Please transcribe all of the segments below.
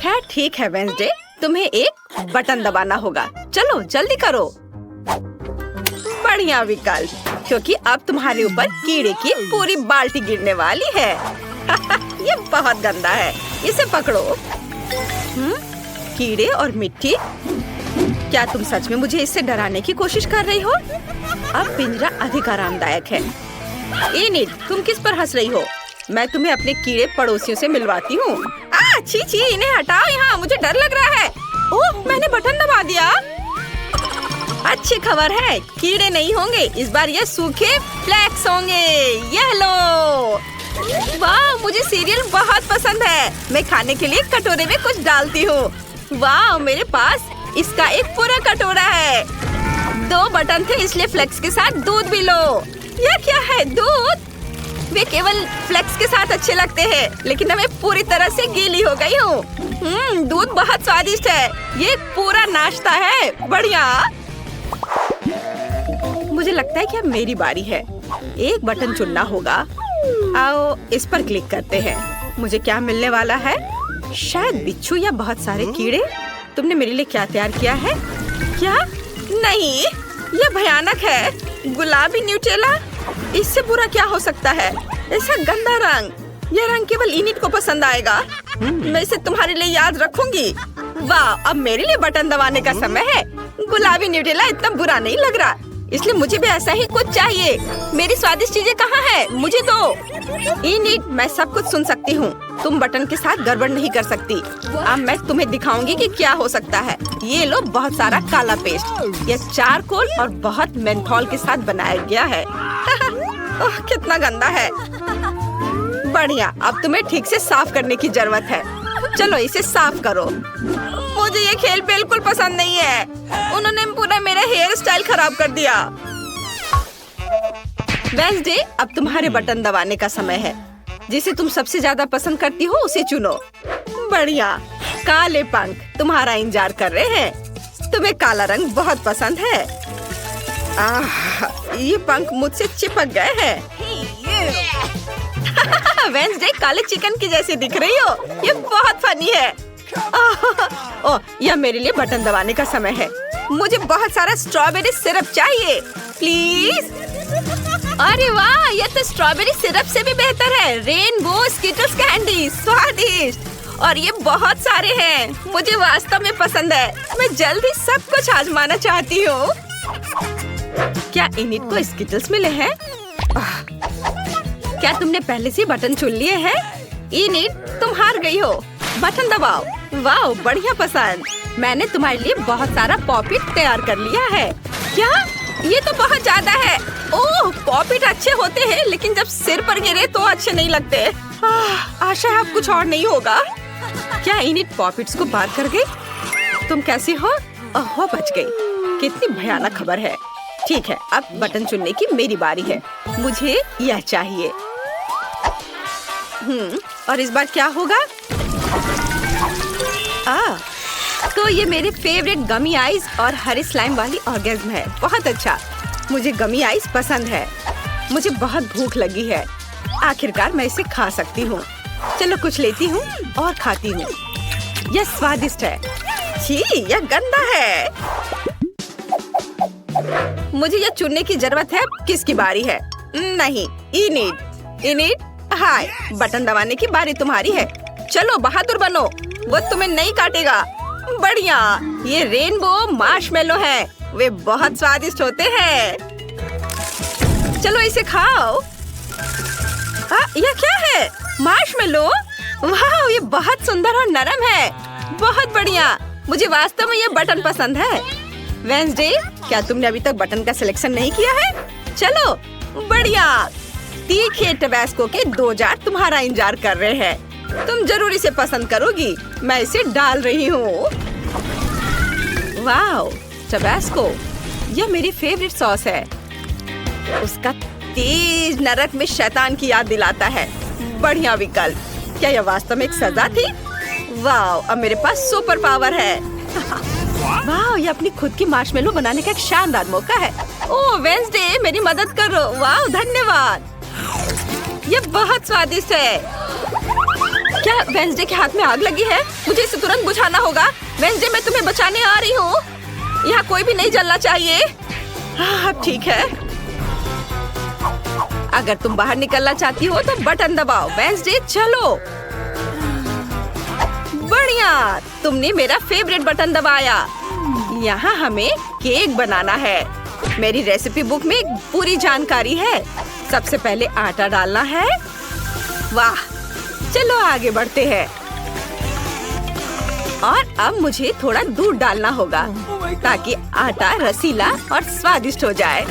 खैर ठीक है वेंसडे, तुम्हें एक बटन दबाना होगा। चलो जल्दी करो। बढ़िया विकल्प, क्योंकि अब तुम्हारे ऊपर कीड़े की पूरी बाल्टी गिरने वाली है। ये बहुत गंदा है, इसे पकड़ो। कीड़े और मिट्टी, क्या तुम सच में मुझे इससे डराने की कोशिश कर रही हो? अब पिंजरा अधिक आरामदायक है। इनिट, तुम किस पर हंस रही हो? मैं तुम्हें अपने कीड़े पड़ोसियों से मिलवाती हूँ। छी छी, इन्हें हटाओ यहाँ, मुझे डर लग रहा है। ओह, मैंने बटन दबा दिया। अच्छी खबर है, कीड़े नहीं होंगे इस बार, ये सूखे फ्लेक्स होंगे। ये लो। वाह, मुझे सीरियल बहुत पसंद है। मैं खाने के लिए कटोरे में कुछ डालती हूँ। वाह, मेरे पास इसका एक पूरा कटोरा है। 2 बटन थे, इसलिए फ्लेक्स के साथ दूध भी लो। यह क्या है? दूध? वे केवल फ्लेक्स के साथ अच्छे लगते हैं, लेकिन मैं पूरी तरह से गीली हो गई हूँ। दूध बहुत स्वादिष्ट है। ये पूरा नाश्ता है। बढ़िया। मुझे लगता है कि अब मेरी बारी है। एक बटन चुनना होगा। आओ इस पर क्लिक करते हैं। मुझे क्या मिलने वाला है? शायद बिच्छू या बहुत सारे कीड़े। तुमने मेरे लिए क्या तैयार किया है? क्या? नहीं, यह भयानक है। गुलाबी न्यूटेला, इससे बुरा क्या हो सकता है? ऐसा गंदा रंग। यह रंग केवल इनिट को पसंद आएगा। मैं इसे तुम्हारे लिए याद रखूंगी। वाह, अब मेरे लिए बटन दबाने का समय है। गुलाबी न्यूटेला इतना बुरा नहीं लग रहा, इसलिए मुझे भी ऐसा ही कुछ चाहिए। मेरी स्वादिष्ट चीजें कहाँ हैं? मुझे दो। इनिट, मैं सब कुछ सुन सकती हूँ। तुम बटन के साथ गड़बड़ नहीं कर सकती। अब मैं तुम्हें दिखाऊंगी कि क्या हो सकता है। ये लो बहुत सारा काला पेस्ट। यह चारकोल और बहुत मेंथोल के साथ बनाया गया है। ओह, कितना गंदा है। बढ़िया, अब तुम्हें ठीक से साफ करने की जरूरत है। चलो इसे साफ करो। मुझे ये खेल बिल्कुल पसंद नहीं है। उन्होंने पूरा मेरा हेयर स्टाइल खराब कर दिया। वेंसडे, अब तुम्हारे बटन दबाने का समय है। जिसे तुम सबसे ज्यादा पसंद करती हो उसे चुनो। बढ़िया। काले पंख तुम्हारा इंतजार कर रहे हैं। तुम्हें काला रंग बहुत पसंद है। ये पंख मुझसे चिपक गए हैं। वेंसडे, काले चिकन की जैसी दिख रही हो। ये बहुत फनी है। ओह, यह मेरे लिए बटन दबाने का समय है। मुझे बहुत सारा स्ट्रॉबेरी सिरप चाहिए, प्लीज। अरे वाह, यह तो स्ट्रॉबेरी सिरप से भी बेहतर है। रेनबो स्किटल्स कैंडी, स्वादिष्ट। और ये बहुत सारे हैं। मुझे वास्तव में पसंद है। मैं जल्दी सब कुछ आजमाना चाहती हूँ। क्या इनिट को स्किटल्स मिले हैं? क्या तुमने पहले से बटन चुन लिए हैं? इनिट, तुम हार गई हो। बटन दबाओ। वाह, बढ़िया पसंद। मैंने तुम्हारे लिए बहुत सारा पॉपिट तैयार कर लिया है। क्या? ये तो बहुत ज्यादा है। ओह, पॉपिट अच्छे होते हैं, लेकिन जब सिर पर गिरे तो अच्छे नहीं लगते। आशा है अब कुछ और नहीं होगा। क्या इनिट पॉपिट्स को बाहर कर गई? तुम कैसी हो? ओह, बच गई। कितनी भयानक खबर है। ठीक है, अब बटन चुनने की मेरी बारी है। मुझे यह चाहिए। और इस बार क्या होगा? तो ये मेरे फेवरेट गमी आइस और हरे स्लाइम वाली ऑर्गेज्म है। बहुत अच्छा, मुझे गमी आइस पसंद है। मुझे बहुत भूख लगी है। आखिरकार मैं इसे खा सकती हूँ। चलो कुछ लेती हूँ और खाती हूँ। यह स्वादिष्ट है। छी, यह गंदा है। मुझे यह चुनने की जरूरत है। किसकी बारी है? नहीं, इनिट। इनिट, हाय, बटन दबाने की बारी तुम्हारी है। चलो बहादुर बनो, वो तुम्हें नहीं काटेगा। बढ़िया, ये रेनबो मार्शमेलो है। वे बहुत स्वादिष्ट होते हैं। चलो इसे खाओ। यह क्या है? मार्शमेलो? वाह, ये बहुत सुंदर और नरम है। बहुत बढ़िया, मुझे वास्तव में ये बटन पसंद है। वेंसडे, क्या तुमने अभी तक बटन का सिलेक्शन नहीं किया है? चलो, बढ़िया। तीखे टबैस्को के 2 जार तुम्हारा इंतजार कर रहे हैं। तुम जरूर इसे पसंद करोगी। मैं इसे डाल रही हूँ। वाह, टबैस्को, यह मेरी फेवरेट सॉस है। उसका तेज नरक में शैतान की याद दिलाता है। बढ़िया विकल्प। क्या यह वास्तव में एक सजा थी? वाह, अब मेरे पास सुपर पावर है। वाह, ये अपनी खुद की मार्शमेलो बनाने का एक शानदार मौका है। ओह वेंसडे, मेरी मदद करो। वाह, धन्यवाद। ये बहुत स्वादिष्ट है। क्या वेंसडे के हाथ में आग लगी है? मुझे इसे तुरंत बुझाना होगा। वेंसडे, मैं तुम्हें बचाने आ रही हूँ। यहाँ कोई भी नहीं जलना चाहिए। अब ठीक है। अगर तुम बाहर निकलना चाहती हो तो बटन दबाओ। वेंसडे, चलो। बढ़िया, तुमने मेरा फेवरेट बटन दबाया। यहाँ हमें केक बनाना है। मेरी रेसिपी बुक में पूरी जानकारी है। सबसे पहले आटा डालना है। वाह, चलो आगे बढ़ते हैं। और अब मुझे थोड़ा दूध डालना होगा ताकि आटा रसीला और स्वादिष्ट हो जाए।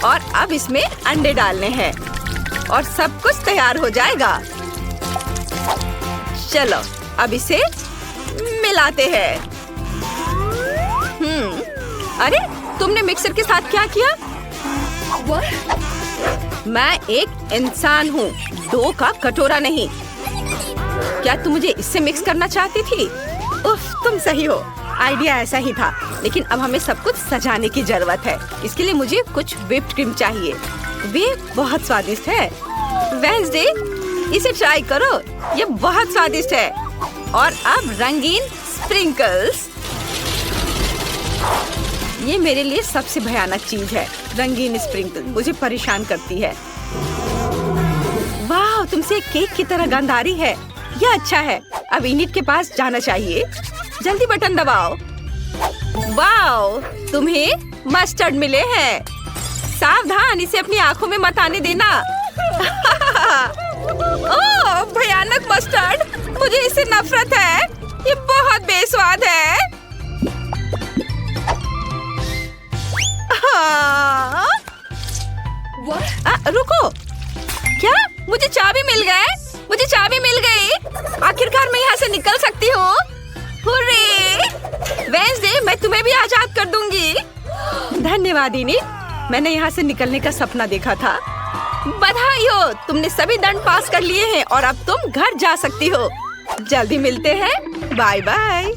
और अब इसमें अंडे डालने हैं और सब कुछ तैयार हो जाएगा। चलो अब इसे मिलाते हैं। अरे, तुमने मिक्सर के साथ क्या किया? मैं एक इंसान हूँ, डो का कटोरा नहीं। क्या तुम मुझे इससे मिक्स करना चाहती थी? उफ, तुम सही हो। आइडिया ऐसा ही था, लेकिन अब हमें सब कुछ सजाने की जरूरत है। इसके लिए मुझे कुछ व्हिप्ड क्रीम चाहिए। वे बहुत स्वादिष्ट है। वेंसडे, इसे ट्राई करो, ये बहुत स्वादिष्ट है। और अब रंगीन स्प्रिंकल्स। ये मेरे लिए सबसे भयानक चीज है। रंगीन स्प्रिंकल मुझे परेशान करती है। वाह, तुमसे केक की तरह गंध आ रही है। यह अच्छा है। अब इनिट के पास जाना चाहिए। जल्दी बटन दबाओ। वाह, तुम्हें मस्टर्ड मिले हैं। सावधान, इसे अपनी आंखों में मत आने देना। ओह, भयानक मस्टर्ड, मुझे इससे नफरत है। ये बहुत बेस्वाद है। रुको, क्या मुझे चाबी मिल गए? मुझे चाबी मिल गई। आखिरकार मैं यहाँ से निकल सकती हूँ। हुर्रे! वेंसडे, मैं तुम्हें भी आजाद कर दूंगी। धन्यवाद इनिट, मैंने यहाँ से निकलने का सपना देखा था। बधाई हो, तुमने सभी दंड पास कर लिए हैं और अब तुम घर जा सकती हो। जल्दी मिलते हैं। Bye bye.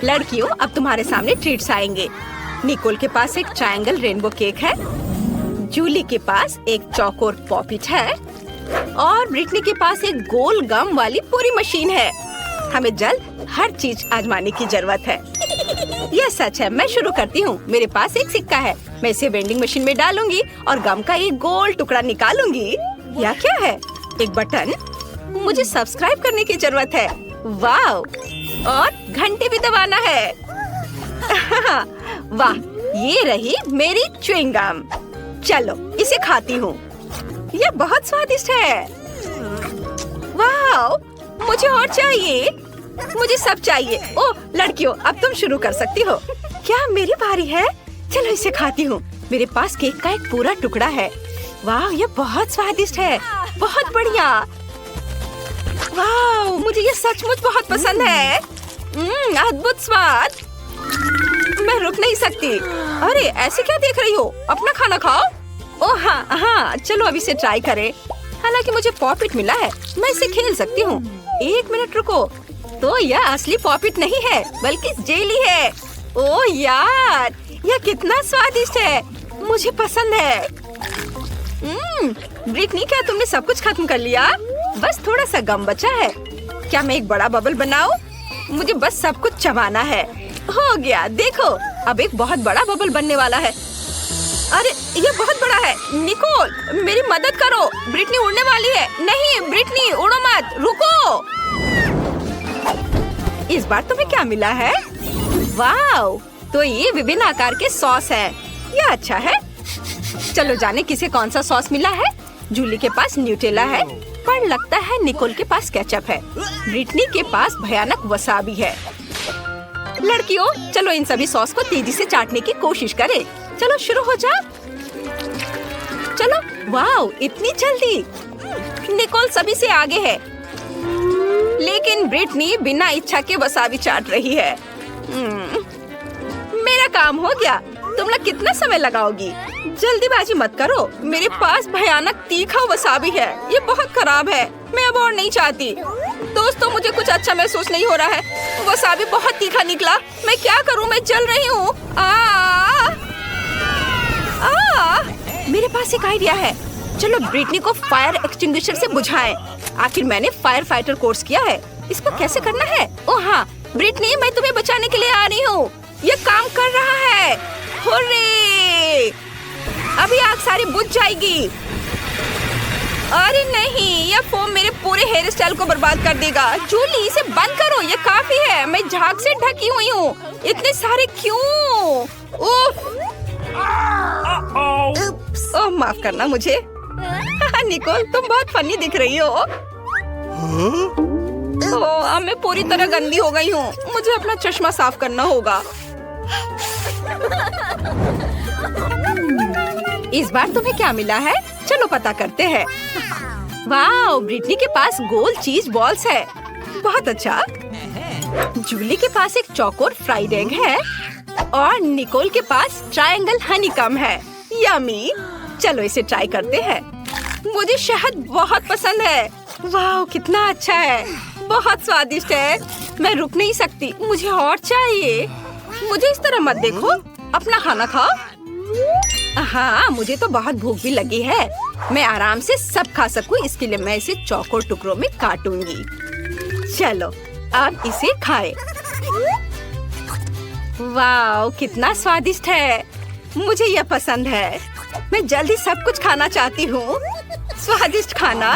लड़कियों, अब तुम्हारे सामने ट्रीट्स आएंगे। निकोल के पास एक ट्रायंगल रेनबो केक है। जूली के पास एक चौकोर पॉपिट है और ब्रिटनी के पास एक गोल गम वाली पूरी मशीन है। हमें जल्द हर चीज आजमाने की जरूरत है। यह सच है। मैं शुरू करती हूँ। मेरे पास एक सिक्का है। मैं इसे वेंडिंग मशीन में डालूंगी और गम का एक गोल टुकड़ा निकालूंगी। यह क्या है? एक बटन। मुझे सब्सक्राइब करने की जरूरत है। वाह, और घंटे भी दबाना है। वाह, ये रही मेरी च्युइंग गम। चलो इसे खाती हूँ। यह बहुत स्वादिष्ट है। वाह, मुझे और चाहिए। मुझे सब चाहिए। ओह लड़कियों, अब तुम शुरू कर सकती हो। क्या मेरी बारी है? चलो इसे खाती हूँ। मेरे पास केक का एक पूरा टुकड़ा है। वाह, ये बहुत स्वादिष्ट है। बहुत बढ़िया। वाह, मुझे ये सचमुच बहुत पसंद है। अद्भुत स्वाद। मैं रुक नहीं सकती। अरे ऐसे क्या देख रही हो? अपना खाना खाओ। ओह हाँ हाँ, चलो अभी से ट्राई करें। हालांकि मुझे पॉपिट मिला है, मैं इसे खेल सकती हूँ। एक मिनट रुको, तो यह असली पॉपिट नहीं है बल्कि जेली है। ओह यार, यह कितना स्वादिष्ट है। मुझे पसंद है। ब्रिटनी, क्या तुमने सब कुछ खत्म कर लिया? बस थोड़ा सा गम बचा है। क्या मैं एक बड़ा बबल बनाऊं? मुझे बस सब कुछ चबाना है। हो गया, देखो अब एक बहुत बड़ा बबल बनने वाला है। अरे ये बहुत बड़ा है। निकोल, मेरी मदद करो। ब्रिटनी उड़ने वाली है। नहीं ब्रिटनी, उड़ो मत, रुको। इस बार तुम्हें क्या मिला है? वाव, तो ये विभिन्न आकार के सॉस है। ये अच्छा है। चलो जाने किसे कौन सा सॉस मिला है। जूली के पास न्यूटेला है, पर लगता है निकोल के पास केचप है। ब्रिटनी के पास भयानक वसाबी है। लड़कियों, चलो इन सभी सॉस को तेजी से चाटने की कोशिश करें। चलो शुरू हो जा। चलो, वाव, इतनी जल्दी। निकोल सभी से आगे है, लेकिन ब्रिटनी बिना इच्छा के वसाबी चाट रही है। मेरा काम हो गया। तुम लोग कितना समय लगाओगी? जल्दीबाजी मत करो। मेरे पास भयानक तीखा वसाबी है। ये बहुत खराब है। मैं अब और नहीं चाहती। दोस्तों, मुझे कुछ अच्छा महसूस नहीं हो रहा है। वसाबी बहुत तीखा निकला। मैं क्या करूं? मैं जल रही हूँ। मेरे पास एक आइडिया है। चलो ब्रिटनी को फायर एक्सटिंग्विशर से बुझाएं। आखिर मैंने फायर फाइटर कोर्स किया है। इसको कैसे करना है? ओह हाँ ब्रिटनी, मैं तुम्हें बचाने के लिए आ रही हूँ। ये काम कर रहा है। हुर्रे! अभी आग सारी बुझ जाएगी। अरे नहीं, ये फोम मेरे पूरे हेयर स्टाइल को बर्बाद कर देगा। जूली इसे बंद करो, ये काफी है। मैं झाग से ढकी हुई हूँ। इतने सारे क्यों? ओह माफ करना मुझे। निकोल तुम बहुत फनी दिख रही हो। अब मैं पूरी तरह गंदी हो गई हूँ। मुझे अपना चश्मा साफ करना होगा। इस बार तुम्हें क्या मिला है? चलो पता करते हैं। वाह, ब्रिटनी के पास गोल चीज बॉल्स है। बहुत अच्छा। जूली के पास एक चौकोर फ्राइड एग है और निकोल के पास ट्रायंगल हनीकॉम्ब है। यम्मी। चलो इसे ट्राई करते हैं। मुझे शहद बहुत पसंद है। वाह कितना अच्छा है, बहुत स्वादिष्ट है। मैं रुक नहीं सकती, मुझे और चाहिए। मुझे इस तरह मत देखो, अपना खाना खाओ। हाँ मुझे तो बहुत भूख भी लगी है। मैं आराम से सब खा सकूं, इसके लिए मैं इसे चौकोर टुकड़ों में काटूंगी। चलो अब इसे खाएं। वाह कितना स्वादिष्ट है, मुझे यह पसंद है। मैं जल्दी सब कुछ खाना चाहती हूँ। स्वादिष्ट खाना।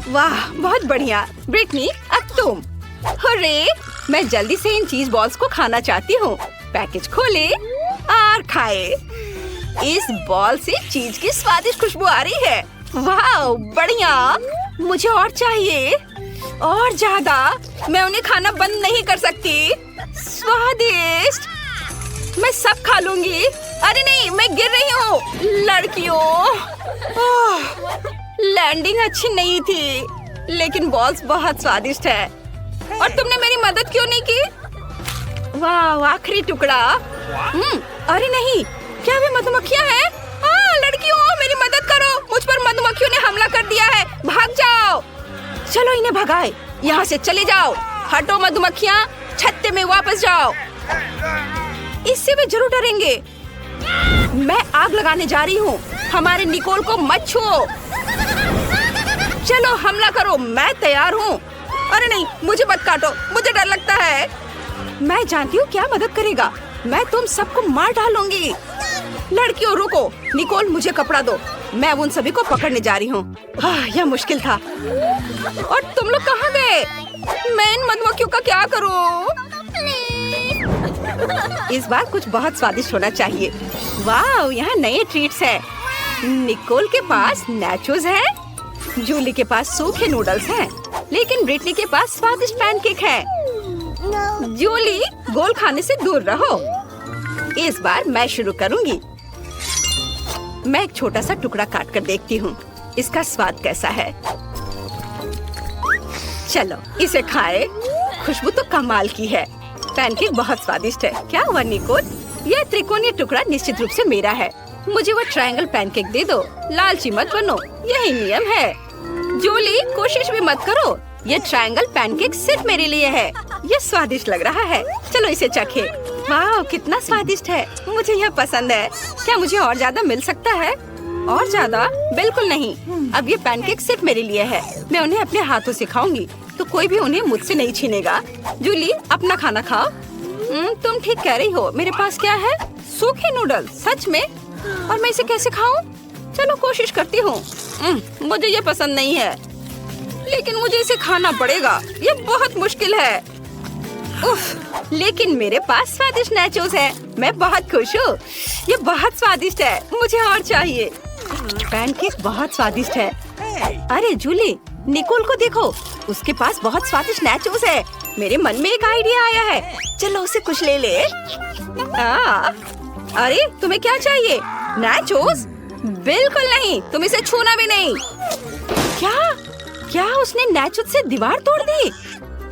वाह बहुत बढ़िया। ब्रिटनी अब तुम। हुर्रे! मैं जल्दी से इन चीज बॉल्स को खाना चाहती हूँ। पैकेज खोले और खाए। इस बॉल से चीज की स्वादिष्ट खुशबू आ रही है। वाह बढ़िया, मुझे और चाहिए, और ज्यादा। मैं उन्हें खाना बंद नहीं कर सकती। स्वादिष्ट, मैं सब खा लूंगी। अरे नहीं, मैं गिर रही हूँ। लड़कियों, लैंडिंग अच्छी नहीं थी, लेकिन बॉल्स बहुत स्वादिष्ट है। और तुमने मेरी मदद क्यों नहीं की? वाह आखिरी टुकड़ा। अरे नहीं, क्या वे मधुमक्खियाँ हैं? लड़कियों मेरी मदद करो, मुझ पर मधुमक्खियों ने हमला कर दिया है। भाग जाओ। चलो इन्हें भगाए, यहाँ से चले जाओ। हटो मधुमक्खियाँ, छत्ते में वापस जाओ। इससे वे जरूर डरेंगे। मैं आग लगाने जा रही हूँ। हमारे निकोल को मत छुओ। चलो हमला करो, मैं तैयार हूँ। अरे नहीं, मुझे मत काटो, मुझे डर लगता है। मैं जानती हूँ क्या मदद करेगा। मैं तुम सबको मार डालूंगी। लड़कियों रुको, निकोल मुझे कपड़ा दो। मैं उन सभी को पकड़ने जा रही हूँ। यह मुश्किल था। और तुम लोग कहाँ गए? मैं इन मधुमक्खियों का क्या करूँ? इस बार कुछ बहुत स्वादिष्ट होना चाहिए। वाह यहाँ नए ट्रीट्स हैं। निकोल के पास नाचोस है, जूली के पास सूखे नूडल्स हैं, लेकिन ब्रिटनी के पास स्वादिष्ट पैनकेक है। जूली गोल खाने से दूर रहो। इस बार मैं शुरू करूंगी। मैं एक छोटा सा टुकड़ा काट कर देखती हूँ, इसका स्वाद कैसा है। चलो इसे खाए। खुशबू तो कमाल की है। पैनकेक बहुत स्वादिष्ट है। क्या हुआ निकोल? यह त्रिकोणीय टुकड़ा निश्चित रूप से मेरा है। मुझे वो ट्रायंगल पैनकेक दे दो। लालची मत बनो, यही नियम है। जूली कोशिश भी मत करो। ये ट्रायंगल पैनकेक सिर्फ मेरे लिए है। ये स्वादिष्ट लग रहा है, चलो इसे चखे। वाह कितना स्वादिष्ट है, मुझे यह पसंद है। क्या मुझे और ज्यादा मिल सकता है? और ज्यादा? बिल्कुल नहीं। अब ये पैनकेक सिर्फ मेरे लिए है। मैं उन्हें अपने हाथों से खाऊंगी, तो कोई भी उन्हें मुझसे नहीं छीनेगा। जूली अपना खाना खाओ। तुम ठीक कह रही हो। मेरे पास क्या है? सूखे नूडल्स। सच में? और मैं इसे कैसे खाऊं? चलो कोशिश करती हूँ। मुझे ये पसंद नहीं है, लेकिन मुझे इसे खाना पड़ेगा। ये बहुत मुश्किल है। उफ, लेकिन मेरे पास स्वादिष्ट नाचोस है। मैं बहुत खुश हूँ। ये बहुत स्वादिष्ट है, मुझे और चाहिए। पैनकेक बहुत स्वादिष्ट है। अरे जूली, निकोल को देखो, उसके पास बहुत स्वादिष्ट नाचोस है। मेरे मन में एक आइडिया आया है। चलो उसे कुछ ले ले। अरे तुम्हें क्या चाहिए? नाचोस? बिल्कुल नहीं, तुम इसे छूना भी नहीं। क्या उसने नाचोस से दीवार तोड़ दी?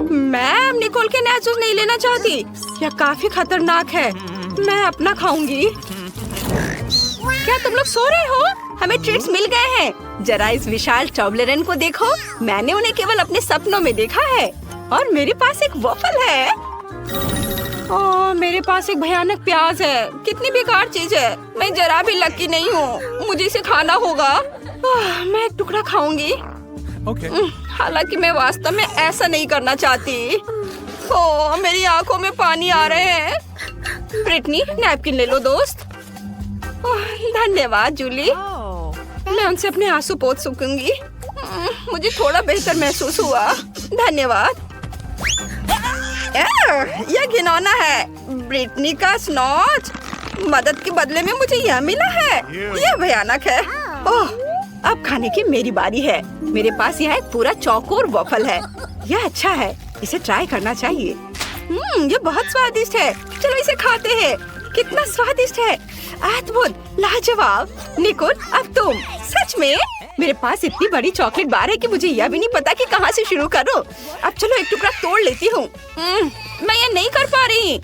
मैं अब निकोल के नाचोस नहीं लेना चाहती। यह काफी खतरनाक है। मैं अपना खाऊंगी। क्या तुम लोग सो रहे हो? हमें ट्रीट्स मिल गए हैं। जरा इस विशाल टॉबलेरन को देखो। मैंने उन्हें केवल अपने सपनों में देखा है। और मेरे पास एक वॉफल है। ओह, मेरे पास एक भयानक प्याज है। कितनी बेकार चीज है। मैं जरा भी लकी नहीं हूँ। मुझे इसे खाना होगा। मैं एक टुकड़ा खाऊंगी। हालांकि मैं वास्तव में ऐसा नहीं करना चाहती। ओह, मेरी आंखों में पानी आ रहे हैं। ब्रिटनी, नैपकिन ले लो दोस्त। धन्यवाद जूली। मैं उनसे अपने आंसू पोंछ सकूंगी। मुझे थोड़ा बेहतर महसूस हुआ। धन्यवाद। यह घिनौना है। ब्रिटनी का स्नॉच। मदद के बदले में मुझे यह मिला है। यह भयानक है। ओह, अब खाने की मेरी बारी है। मेरे पास यहाँ एक पूरा चौकोर वॉफल है। यह अच्छा है। इसे ट्राई करना चाहिए। ये बहुत स्वादिष्ट है। चलो इसे खाते हैं। कितना स्वादिष्ट है। अद्भुत, लाजवाब। निकोल, अब तुम। सच में मेरे पास इतनी बड़ी चॉकलेट बार है कि मुझे यह भी नहीं पता कि कहाँ से शुरू करूं। अब चलो एक टुकड़ा तोड़ लेती हूँ। मैं ये नहीं कर पा रही।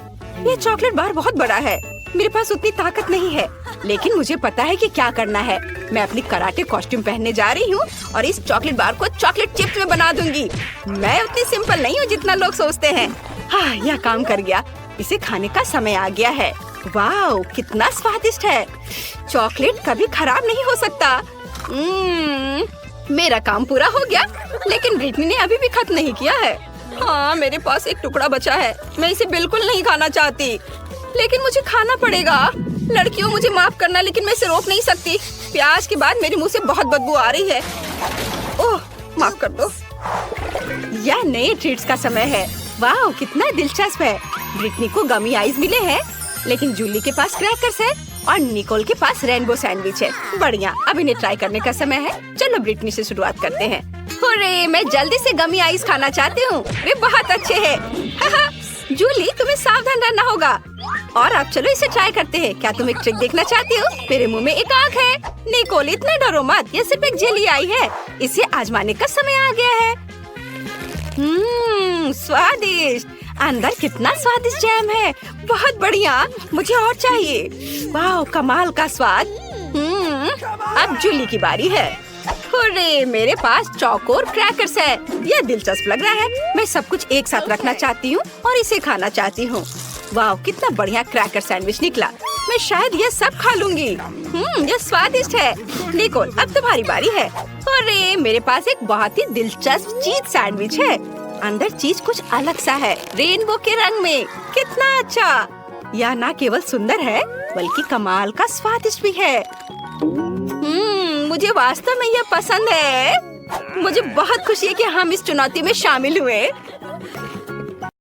ये चॉकलेट बार बहुत बड़ा है। मेरे पास उतनी ताकत नहीं है, लेकिन मुझे पता है कि क्या करना है। मैं अपनी कराटे कॉस्ट्यूम पहनने जा रही हूँ और इस चॉकलेट बार को चॉकलेट चिप्स में बना दूंगी। मैं उतनी सिंपल नहीं हूँ जितना लोग सोचते हैं। हाँ, यह काम कर गया। इसे खाने का समय आ गया है। वाह, कितना स्वादिष्ट है। चॉकलेट कभी खराब नहीं हो सकता। मेरा काम पूरा हो गया, लेकिन ब्रिटनी ने अभी भी खत्म नहीं किया है। हाँ, मेरे पास एक टुकड़ा बचा है। मैं इसे बिल्कुल नहीं खाना चाहती, लेकिन मुझे खाना पड़ेगा। लड़कियों, मुझे माफ करना, लेकिन मैं इसे रोक नहीं सकती। प्याज के बाद मेरे मुंह से बहुत बदबू आ रही है। ओह, माफ कर दो। यह नए ट्रीट्स का समय है। वाह, कितना दिलचस्प है। ब्रिटनी को गमी आइस मिले हैं, लेकिन जूली के पास क्रैकर्स है और निकोल के पास रेनबो सैंडविच है। बढ़िया, अब इन्हें ट्राई करने का समय है। चलो ब्रिटनी से शुरुआत करते हैं। हुर्रे, मैं जल्दी से गमी आइस खाना चाहती हूँ। वे बहुत अच्छे हैं। जूली, तुम्हें सावधान रहना होगा। और अब चलो इसे ट्राई करते हैं। क्या तुम एक ट्रिक देखना चाहती हो? मेरे मुंह में एक आँख है। निकोल, इतना डरो मत। ये सिर्फ एक जेली आई है। इसे आजमाने का समय आ गया है। स्वादिष्ट। अंदर कितना स्वादिष्ट जैम है। बहुत बढ़िया, मुझे और चाहिए। वाह, कमाल का स्वाद। अब जूली की बारी है। हुर्रे, मेरे पास चौकोर क्रैकर्स है। यह दिलचस्प लग रहा है। मैं सब कुछ एक साथ रखना चाहती हूँ और इसे खाना चाहती हूँ। वाह, कितना बढ़िया क्रैकर सैंडविच निकला। मैं शायद ये सब खा लूंगी। यह स्वादिष्ट है। निकोल, अब तुम्हारी बारी है। अरे, मेरे पास एक बहुत ही दिलचस्प चीज सैंडविच है। अंदर चीज कुछ अलग सा है, रेनबो के रंग में। कितना अच्छा। यह ना केवल सुंदर है, बल्कि कमाल का स्वादिष्ट भी है। मुझे वास्तव में यह पसंद है। मुझे बहुत खुशी है कि हम इस चुनौती में शामिल हुए।